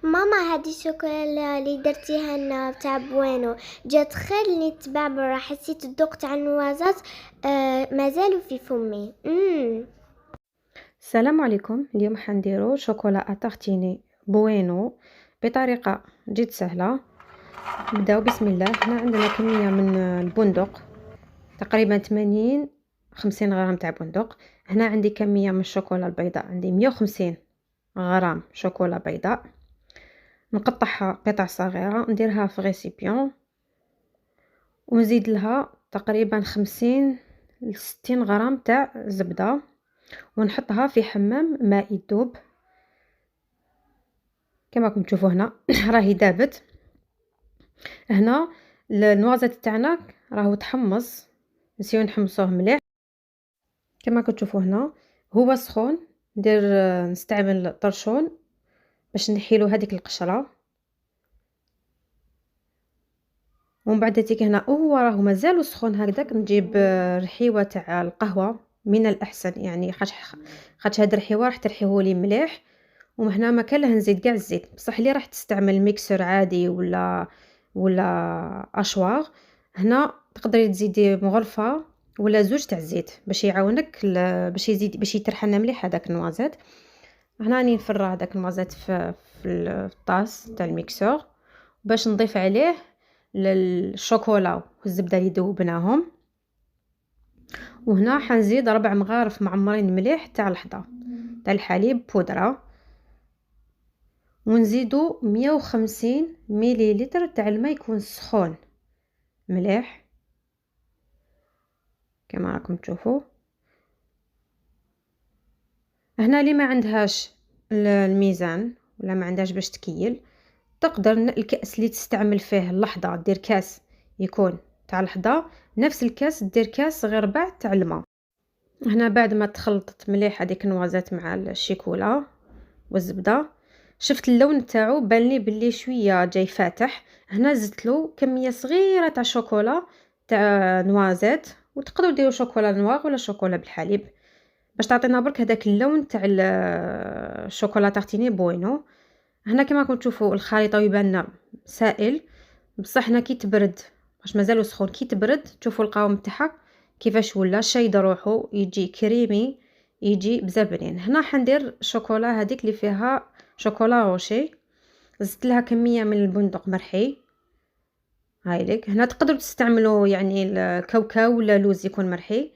ماما هذه الشوكولا اللي درتيها لنا تاع بوينو جات خير اللي تباع برا. حسيت الذوق تاع النوازات مازالوا في فمي. السلام عليكم. اليوم حنديرو شوكولا اتارتيني بوينو بطريقه جد سهله. نبداو بسم الله. هنا عندنا كميه من البندق، تقريبا 50 غرام تاع بندق. هنا عندي كميه من الشوكولا البيضاء، عندي 150 غرام شوكولا بيضاء. نقطعها قطع صغيره، نديرها في غيسيبيون ونزيد لها تقريبا 50 ل 60 غرام تاع زبده، ونحطها في حمام ماء يذوب كما راكم تشوفوا هنا. راهي دابت. هنا النوازيت تاعنا راهو تحمص، نسيو نحمصوه مليح كما راكم تشوفوا هنا. هو سخون، نستعمل طرشون باش نحيلو هذيك القشره. ومن بعد تيك هنا وهو راهو مازالو سخون هكذاك، نجيب رحيوه تاع القهوه من الاحسن، يعني خاطش هاد الرحيوه راح ترحيهولي مليح. وهنا ما كان له نزيد كاع الزيت، بصح اللي راح تستعمل ميكسر عادي ولا اشواغ، هنا تقدري تزيدي مغرفه ولا زوج تاع الزيت باش يعاونك باش يزيد باش يترحلنا مليح هذاك النوازيت. هنا راني نفرغ هذاك النوازيت في الطاس تاع الميكسور باش نضيف عليه الشوكولا والزبده اللي ذوبناهم. وهنا حنزيد 4 مغارف معمرين مليح تاع الحضا تاع الحليب بودره، ونزيدو 150 مليلتر تاع الماء يكون سخون مليح كما راكم تشوفوا. هنا اللي ما عندهاش الميزان ولا ما عندهاش باش تكيل، تقدر الكأس اللي تستعمل فيه اللحظة دير كاس يكون تاع اللحظة، نفس الكاس دير كاس غير بعد تاع الماء. هنا بعد ما تخلطت مليح هذيك النوازات مع الشيكولا والزبده، شفت اللون تاعو بان لي بلي شويه جاي فاتح. هنا زدت له كميه صغيره تاع شوكولا تاع نوازات، وتقدروا ديروا شوكولا نواغ ولا شوكولا بالحليب باش تعطينا برك هذاك اللون تاع الشوكولا تارتيني بوينو. هنا كما راكم تشوفوا الخليطه يبان سائل، بصح هنا كي تبرد باش مازالو سخون، كي تبرد تشوفوا القوام تاعها كيفاش ولا شايد روحو، يجي كريمي، يجي بزاف بنين. هنا حندير شوكولا هذيك اللي فيها شوكولا روشي، زدت لها كميه من البندق مرحي. هاي لك. هنا تقدروا تستعملوا يعني الكاوكاو ولا لوز يكون مرحي.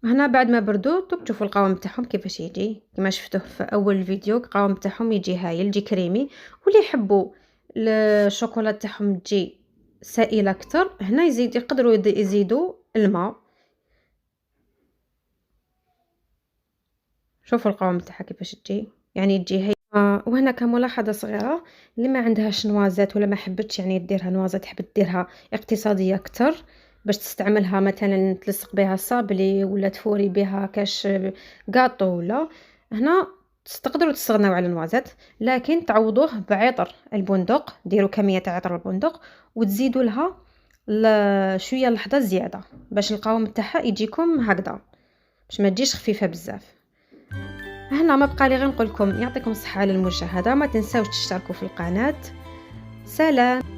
هنا بعد ما بردوا تشوفوا القوام تاعهم كيفاش يجي، كما شفتوه في اول فيديو القوام تاعهم يجي هايل، يجي كريمي. واللي يحبوا الشوكولا تاعهم تجي سائله اكثر، هنا يقدروا يزيدوا الماء. شوفوا القوام تاعها كيفاش تجي، يعني تجي هي. وهنا كملاحظه صغيره، اللي ما عندهاش نوازات ولا ما حبتش يعني ديرها نوازات، تحب ديرها اقتصاديه اكثر باش تستعملها مثلا تلصق بها صابلي ولا تفوري بها كاش غاطو، ولا هنا تقدروا تستغناو على النوازات، لكن تعوضوه بعطر البندق. ديروا كميه تاع عطر البندق وتزيدوا لها شويه لحظه زياده باش القوام تاعها يجيكم هكذا، باش ما تجيش خفيفه بزاف. هنا ما بقى لي غير نقول لكم يعطيكم الصحه على المشاهده، ما تنساوش تشتركوا في القناه. سلام.